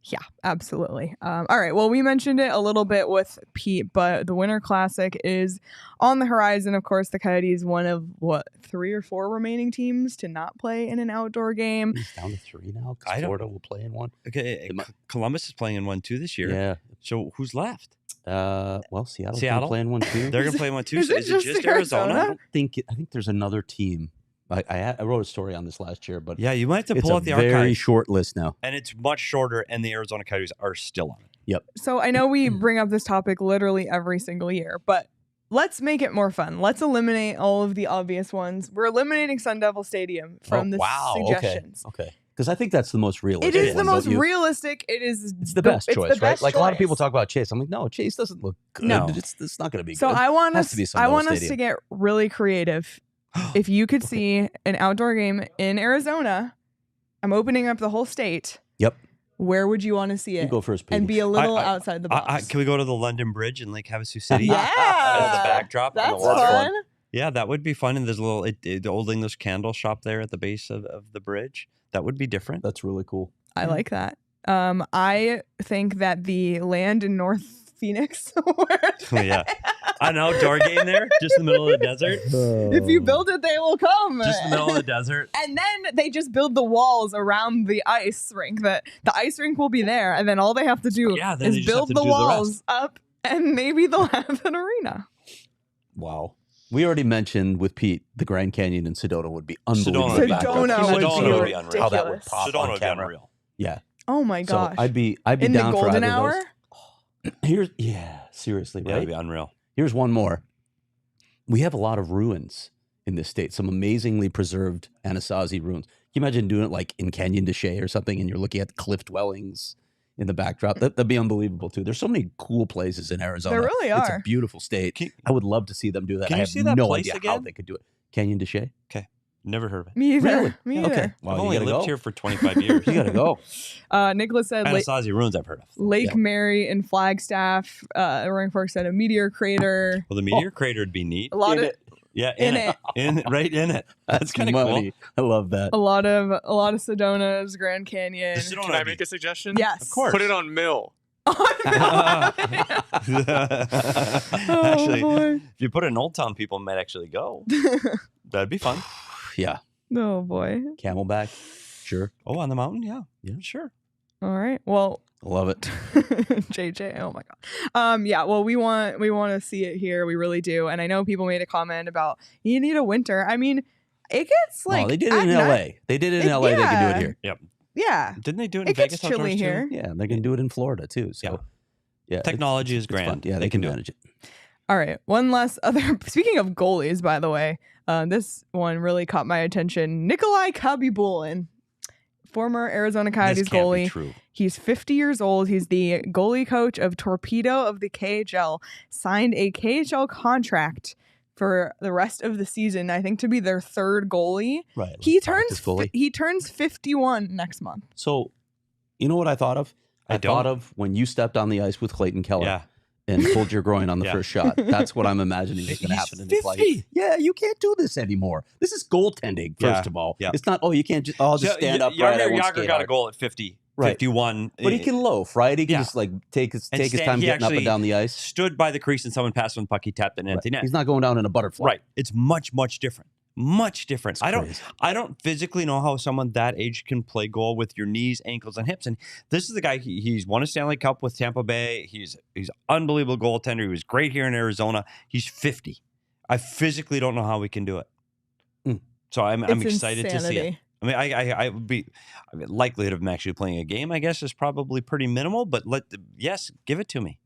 Yeah, absolutely. All right. Well, we mentioned it a little bit with Pete, but the Winter Classic is on the horizon. Of course, the Coyotes, one of 3 or 4 remaining teams to not play in an outdoor game. He's down to 3 now because Florida will play in one. Okay, Columbus is playing in one too this year. Yeah. So who's left? Well, Seattle's gonna play in one too. They're going to play in one too. Is So it is it just Arizona? I think there's another team. I wrote a story on this last year, but Yeah, you might have to it's pull a out the very archive. short list now. And it's much shorter, and the Arizona Coyotes are still on it. Yep. So I know we bring up this topic literally every single year, but let's make it more fun. Let's eliminate all of the obvious ones. We're eliminating Sun Devil Stadium from the suggestions. Okay. Because I think that's the most realistic. It is the one, most don't you? realistic. It's the best choice, right? best Like a lot of choice. people talk about Chase. I'm like, no, Chase doesn't look good. No. It's not going to be So good. I want Has us. to be Sun I Devil want us Stadium. to get really creative. If you could see an outdoor game in Arizona, I'm opening up the whole state. Yep. Where would you want to see You it? go first, Petey. And be a little outside the box. Can we go to the London Bridge in Lake Havasu City? Yeah. As the backdrop on That's the water. fun. Yeah, that would be fun. And there's a little the Old English candle shop there at the base of the bridge. That would be different. That's really cool. I like that. I think that the land in North Phoenix, Yeah. An outdoor game there, just in the middle of the desert. if you build it, they will come. Just in the middle of the desert. And then they just build the walls around the ice rink. The ice rink will be there, and then all they have to do Yeah, then they is just have build to the do the walls up, and maybe they'll have an arena. Wow. We already mentioned with Pete, the Grand Canyon in Sedona would be unbelievable. Sedona would be unreal. How that would ridiculous. pop Sedona on would be camera. unreal. Yeah. Oh my gosh! So I'd be in down the for golden either hour. of those. Seriously, Yeah, right? it'd be unreal. Here's one more. We have a lot of ruins in this state, some amazingly preserved Anasazi ruins. Can you imagine doing it like in Canyon de Chelly or something, and you're looking at the cliff dwellings in the backdrop? That'd be unbelievable too. There's so many cool places in Arizona. There really It's a are. beautiful state. I would love to see them do that. Can I you have see that no place idea again? how they could do it. Canyon de Chelly? Never heard of it. Me either. Really? Me either. Okay. Well, I've you only gotta lived go. here for 25 years. You gotta go. Nicholas said Anasazi ruins I've heard of. Lake Yeah. Mary in Flagstaff. Roaring Fork said a meteor crater. Well, the meteor crater would be neat. A lot of Yeah, in right in it. That's kind of cool. money. I love that. a lot of Sedonas, Grand Canyon. The Sedona Can I would make be- a suggestion? Yes, Of course. Put it on Mill. Actually, boy. if you put it in Old Town, people might actually go. That'd be fun. Yeah. Oh boy. Camelback. Sure. Oh, on the mountain? Yeah. Yeah. Sure. All right. Well, I love it. JJ. Oh my god. Yeah. Well, we want to see it here. We really do. And I know people made a comment about you need a winter. I mean, it gets like no, they did it at in night- LA. They did it in LA. They can do yeah. it here. Yep. Yeah. Didn't they do it in It Vegas gets chilly outdoors too? here. Yeah, they're going to do it in Florida too. So, yeah, Technology is it's fun. grand. Yeah, they can manage it. All right. One last other. Speaking of goalies, by the way, this one really caught my attention. Nikolai Khabibulin, former Arizona Coyotes This can't be goalie. true. He's 50 years old. He's the goalie coach of Torpedo of the KHL. Signed a KHL contract for the rest of the season. I think to be their third goalie. Right. He practice goalie. turns 51 next month. So, you know what I thought of? I thought of when you stepped on the ice with Clayton Keller. Yeah. And pulled your groin on the first shot. That's what I'm imagining is going to happen in the play. Yeah, you can't do this anymore. This is goaltending, first of all. Yeah. It's not, you can't just, I'll just stand up right. Yager got a goal at 50, Right. 51. But he can loaf, right? He can just like take his time getting up and down the ice. Stood by the crease and someone passed him the puck, he tapped it into net. He's not going down in a butterfly. Right. It's much, much different. Much different. Crazy. I don't physically know how someone that age can play goal with your knees, ankles, and hips. And this is the guy. He's won a Stanley Cup with Tampa Bay. He's unbelievable goaltender. He was great here in Arizona. He's 50. I physically don't know how we can do it. So I'm excited to see it. I mean, I would be likelihood of him actually playing a game, I guess, is probably pretty minimal. But give it to me.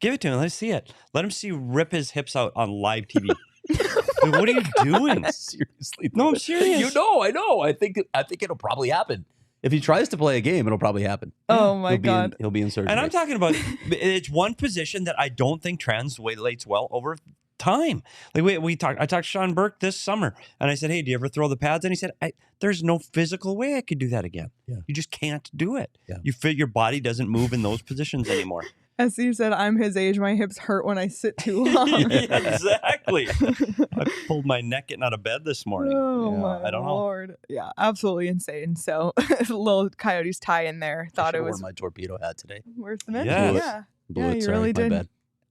Give it to him. Let's see it. Let him rip his hips out on live TV. Dude, what are you doing? Seriously. No, I'm serious. I know. I think it'll probably happen. If he tries to play a game, it'll probably happen. Oh my God. He'll be in surgery. And I'm talking about it's one position that I don't think translates well over time. Like I talked to Sean Burke this summer and I said, hey, do you ever throw the pads? And he said, there's no physical way I could do that again. Yeah. You just can't do it. Yeah. Your body doesn't move in those positions anymore. As you said, I'm his age. My hips hurt when I sit too long. Yeah, exactly. I pulled my neck getting out of bed this morning. Oh my I don't know. Lord. Yeah, absolutely insane. So little Coyotes tie in there. Thought I it was wore my torpedo hat today. worth the mention. Yes. Yeah. Blew Yeah, it, you sorry, really my did. bad.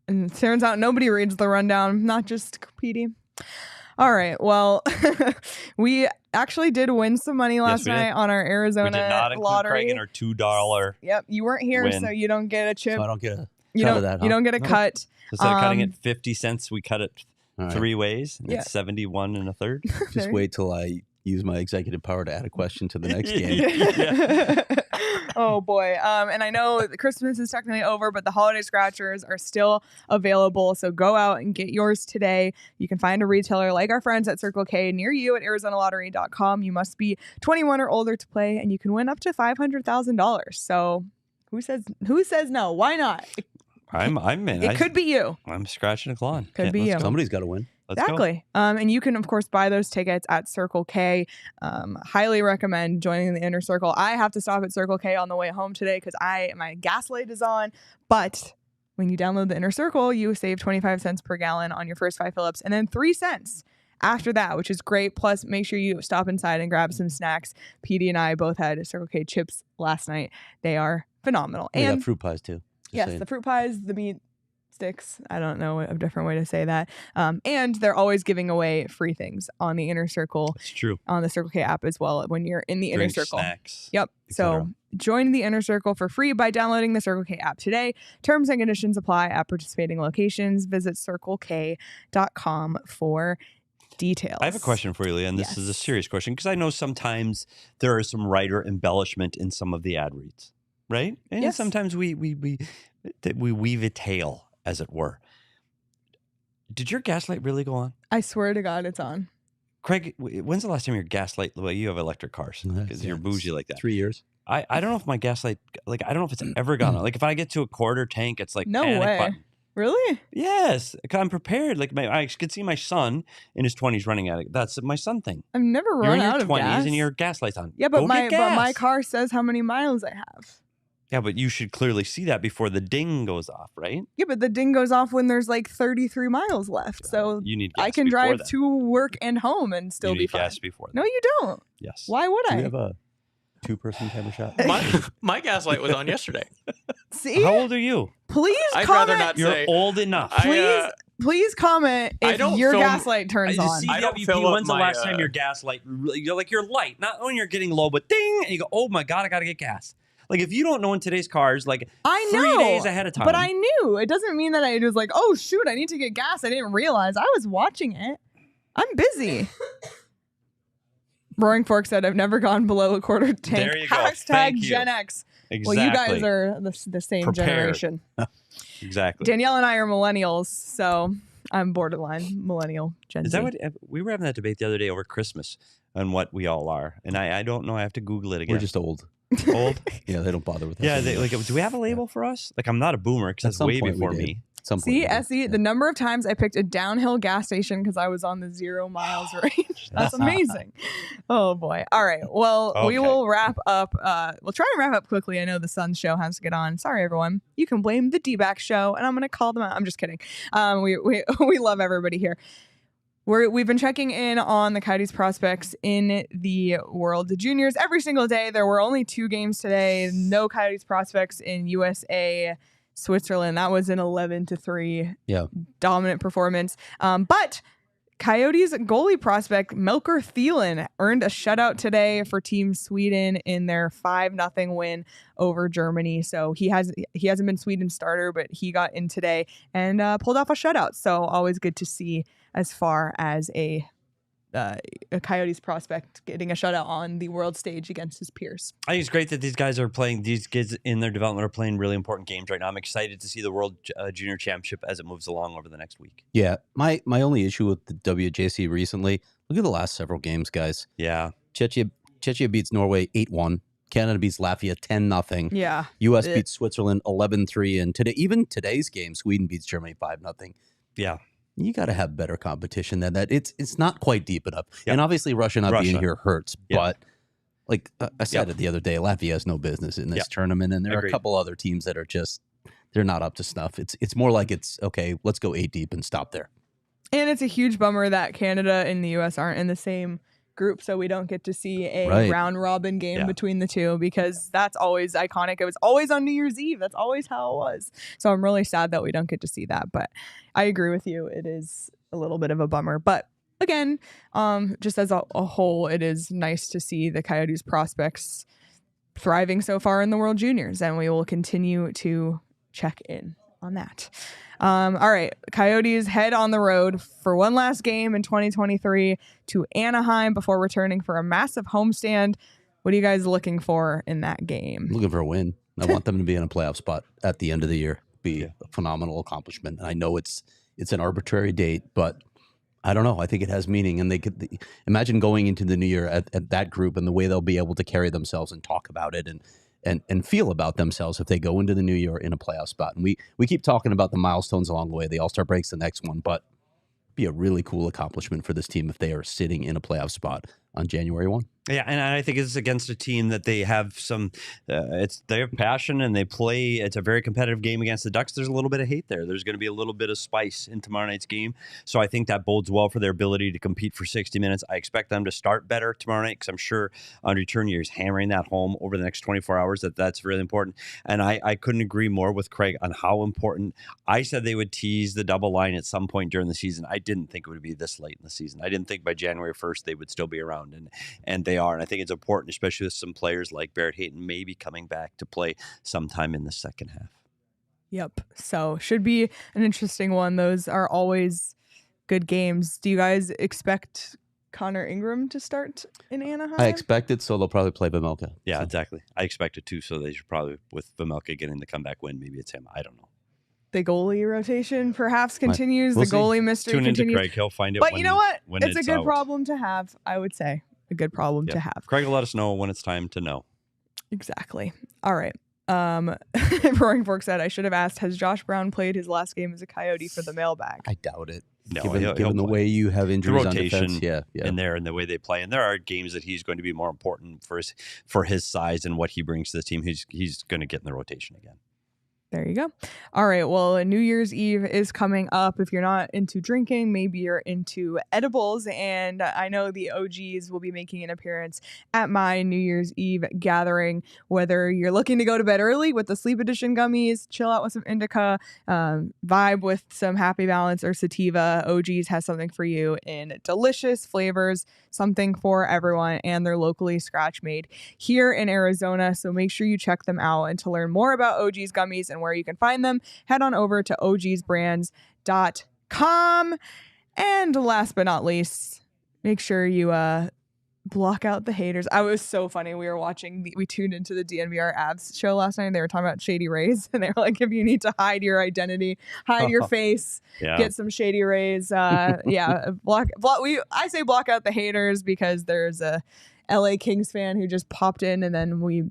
And it turns out nobody reads the rundown, not just Petey. All right. Well, we actually did win some money last we did. night on our Arizona We did not include lottery. Craig in our $2. Yep, you weren't here, win. so you don't get a chip. So I don't get a you cut don't. of that, You don't get a No. cut. So instead of cutting Um, it 50 cents, we cut it All right. 3 ways. And Yeah. it's 71 1/3. Just There. wait till I use my executive power to add a question to the next game. Yeah. Oh boy. And I know that Christmas is technically over, but the holiday scratchers are still available. So go out and get yours today. You can find a retailer like our friends at Circle K near you at ArizonaLottery.com. You must be 21 or older to play, and you can win up to $500,000. So who says no? Why not? I'm in. It could be you. I'm scratching a claw. Could be let's you. go. Somebody's got to win. Let's go. Exactly. And you can, of course, buy those tickets at Circle K. Highly recommend joining the Inner Circle. I have to stop at Circle K on the way home today because my gas light is on. But when you download the Inner Circle, you save 25 cents per gallon on your first 5 fill-ups and then 3 cents after that, which is great. Plus, make sure you stop inside and grab some snacks. Petey and I both had Circle K chips last night. They are phenomenal. They And got fruit pies too. Just yes, saying. the fruit pies, the meat sticks. I don't know a different way to say that. And they're always giving away free things on the Inner Circle, It's true. on the Circle K app as well when you're in the Inner Drinks, Circle. snacks. Yep. etc. So join the Inner Circle for free by downloading the Circle K app today. Terms and conditions apply at participating locations. Visit circlek.com for details. I have a question for you, Leah, and this is a Yes. serious question because I know sometimes there is some writer embellishment in some of the ad reads, right? And Yes. sometimes we weave a tale, as it were. Did your gaslight really go on? I swear to God, it's on. Craig, when's the last time your gaslight, well, you have electric cars Yeah, because you're bougie like that. 3 years. I don't know if my gaslight, I don't know if it's ever gone on. Like if I get to a quarter tank, it's like No panic way. button. Really? Yes, 'cause I'm prepared. Like I could see my son in his 20s running at it. That's my son thing. I've never You're run in out your of 20s gas. and your gaslight's on. Yeah, but Go my get gas. car says how many miles I have. Yeah, but you should clearly see that before the ding goes off, right? Yeah, but the ding goes off when there's like 33 miles left. So You need gas I can before drive that. to work and home and still you be need fine. gas before that. No, you don't. Yes. Why would Do I? we have a 2-person timer shot? My gaslight was on yesterday. See? How old are you? Please I'd comment. rather not You're say. old enough. Please comment I if don't your film- gaslight turns The on. I don't CWP, fill up when's the my, last time your gaslight, you're like your light, not when you're getting low, but ding, and you go, oh my God, I got to get gas. Like if you don't know in today's cars, like I 3 know, days ahead of time. But I knew. It doesn't mean that I was like, oh shoot, I need to get gas. I didn't realize. I was watching it. I'm busy. Roaring Fork said, I've never gone below a quarter tank. There you go. Hashtag Thank you. Gen X. Exactly. Well, you guys are the same Prepared. generation. Exactly. Danielle and I are millennials, so I'm borderline millennial Gen Is Z. that what we were having that debate the other day over Christmas on what we all are? And I don't know. I have to Google it again. We're just old. Old. Yeah, they don't bother with that. Yeah. Do we have a label for us? Like, I'm not a boomer because At that's some way point we before did. me. Some point See, we did. Essie, the number of times I picked a downhill gas station because I was on the 0 miles range. That's amazing. Oh, boy. All right. Well, we Okay. will wrap up. We'll try and wrap up quickly. I know the Sun show has to get on. Sorry, everyone. You can blame the D-back show, and I'm going to call them out. I'm just kidding. We love everybody here. We've been checking in on the Coyotes prospects in the World Juniors every single day. There were only 2 games today. No Coyotes prospects in USA, Switzerland. That was an 11-3 dominant performance. But Coyotes goalie prospect Melker Thielen earned a shutout today for Team Sweden in their 5-0 win over Germany. So he hasn't been Sweden's starter, but he got in today and pulled off a shutout. So always good to see as far as a Coyotes prospect getting a shutout on the world stage against his peers. I think it's great that these guys are playing. These kids in their development are playing really important games right now. I'm excited to see the World Junior Championship as it moves along over the next week. Yeah, my only issue with the WJC recently, look at the last several games, guys. Yeah. Czechia beats Norway 8-1. Canada beats Latvia 10-0. Yeah. U.S. beats Switzerland 11-3. And today's game, Sweden beats Germany 5-0. Yeah. You got to have better competition than that. It's not quite deep enough. Yep. And obviously Russia being here hurts. Yep. But like I said it the other day, Latvia has no business in this tournament. And there are a couple other teams that are they're not up to snuff. It's more like okay, let's go 8 deep and stop there. And it's a huge bummer that Canada and the U.S. aren't in the same group, so we don't get to see a round robin game between the two, because that's always iconic. It was always on New Year's Eve. That's always how it was. So I'm really sad that we don't get to see that. But I agree with you. It is a little bit of a bummer. But again, just as a whole, it is nice to see the Coyotes prospects thriving so far in the World Juniors, and we will continue to check in on that. All right, Coyotes head on the road for one last game in 2023 to Anaheim before returning for a massive homestand. What are you guys looking for in that game? I'm looking for a win. I want them to be in a playoff spot at the end of the year. Be a phenomenal accomplishment. And I know it's an arbitrary date, but I don't know. I think it has meaning. And they could imagine going into the new year at that group and the way they'll be able to carry themselves and talk about it and feel about themselves if they go into the new year in a playoff spot. And we keep talking about the milestones along the way. The All-Star break's the next one, but it'd be a really cool accomplishment for this team if they are sitting in a playoff spot on January 1. Yeah, and I think it's against a team that they have some, they have passion and they play. It's a very competitive game against the Ducks. There's a little bit of hate there. There's going to be a little bit of spice in tomorrow night's game. So I think that bodes well for their ability to compete for 60 minutes. I expect them to start better tomorrow night because I'm sure Andre Tournier is hammering that home over the next 24 hours. That's really important. And I couldn't agree more with Craig on how important. I said they would tease the double line at some point during the season. I didn't think it would be this late in the season. I didn't think by January 1st they would still be around, and they are. And I think it's important, especially with some players like Barrett Hayton maybe coming back to play sometime in the second half. Yep. So should be an interesting one. Those are always good games. Do you guys expect Connor Ingram to start in Anaheim? I expect it, so they'll probably play Vejmelka. Yeah, So. exactly. I expect it too, so they should probably, with Vejmelka getting the comeback win, maybe it's him. I don't know. The goalie rotation perhaps continues. We'll the goalie see. mystery Tune continues. into Craig. He'll find it. But you know what? When It's a good out. problem to have, I would say. A good problem to have. Craig will let us know when it's time to know. Exactly. All right. Roaring Fork said, I should have asked, has Josh Brown played his last game as a Coyote for the mailbag? I doubt it. No, given the play. way you have The injuries on rotation defense. Yeah. in there and the way they play. And there are games that he's going to be more important for his size and what he brings to the team. He's going to get in the rotation again. There you go. All right. Well, New Year's Eve is coming up. If you're not into drinking, maybe you're into edibles. And I know the OGs will be making an appearance at my New Year's Eve gathering. Whether you're looking to go to bed early with the Sleep Edition gummies, chill out with some indica, vibe with some Happy Balance or sativa, OGs has something for you in delicious flavors, something for everyone, and they're locally scratch made here in Arizona. So make sure you check them out. And to learn more about OGs gummies and where you can find them, head on over to ogsbrands.com. And last but not least, make sure you Block out the haters. I was so funny. We tuned into the DNVR Avs show last night and they were talking about Shady Rays and they were like, if you need to hide your identity, hide your face, get some Shady Rays. I say block out the haters because there's a LA Kings fan who just popped in and then we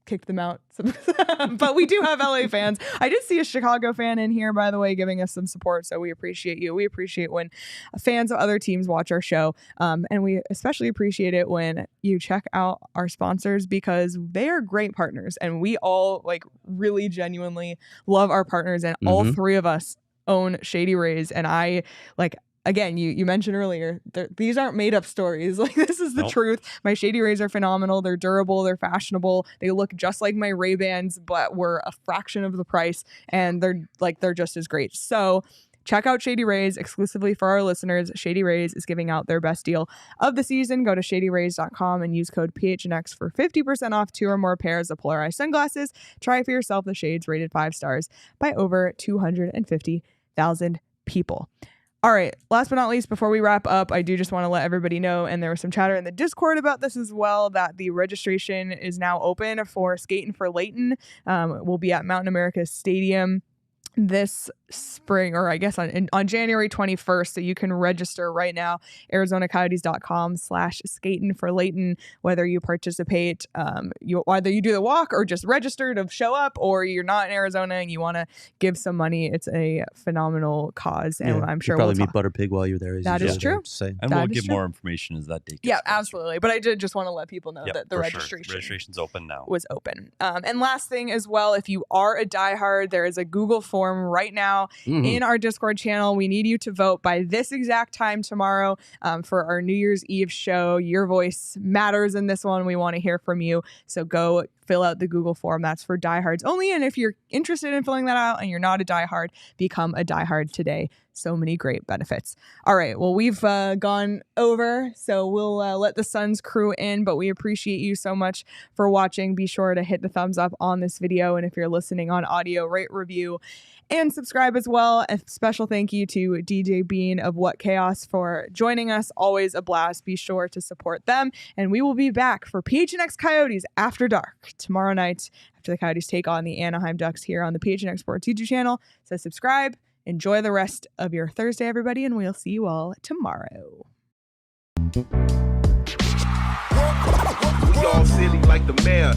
kicked them out. But we do have LA fans. I did see a Chicago fan in here, by the way, giving us some support. So we appreciate you. We appreciate when fans of other teams watch our show. And we especially appreciate it when you check out our sponsors because they are great partners. And we all like really genuinely love our partners. And all three of us own Shady Rays. And I like, again, you mentioned earlier, these aren't made up stories. Like this is the truth. My Shady Rays are phenomenal. They're durable. They're fashionable. They look just like my Ray-Bans, but were a fraction of the price. And they're just as great. So check out Shady Rays exclusively for our listeners. Shady Rays is giving out their best deal of the season. Go to shadyrays.com and use code PHNX for 50% off 2 or more pairs of polarized sunglasses. Try for yourself the shades rated 5 stars by over 250,000 people. All right, last but not least, before we wrap up, I do just want to let everybody know, and there was some chatter in the Discord about this as well, that the registration is now open for Skating for Layton. We'll be at Mountain America Stadium this spring, or I guess on January 21st. So you can register right now, ArizonaCoyotes.com/skating for Layton, whether you participate, whether you do the walk or just register to show up, or you're not in Arizona and you want to give some money. It's a phenomenal cause. And I'm sure you'll probably meet Butter Pig while you're there. That is true. And we'll give more information as that date gets closer. Absolutely. But I did just want to let people know that the registration's open now. Was open. And last thing as well, if you are a diehard, there is a Google form right now in our Discord channel. We need you to vote by this exact time tomorrow for our New Year's Eve show. Your voice matters in this one. We want to hear from you. So go fill out the Google form. That's for diehards only. And if you're interested in filling that out and you're not a diehard, become a diehard today. So many great benefits. All right. Well, we've gone over, so we'll let the Suns crew in, but we appreciate you so much for watching. Be sure to hit the thumbs up on this video. And if you're listening on audio, rate, review, and subscribe as well. A special thank you to DJ Bean of What Chaos for joining us. Always a blast. Be sure to support them. And we will be back for PHNX Coyotes After Dark tomorrow night after the Coyotes take on the Anaheim Ducks here on the PHNX Sports YouTube channel. So subscribe. Enjoy the rest of your Thursday, everybody, and we'll see you all tomorrow. We all silly like the mayor.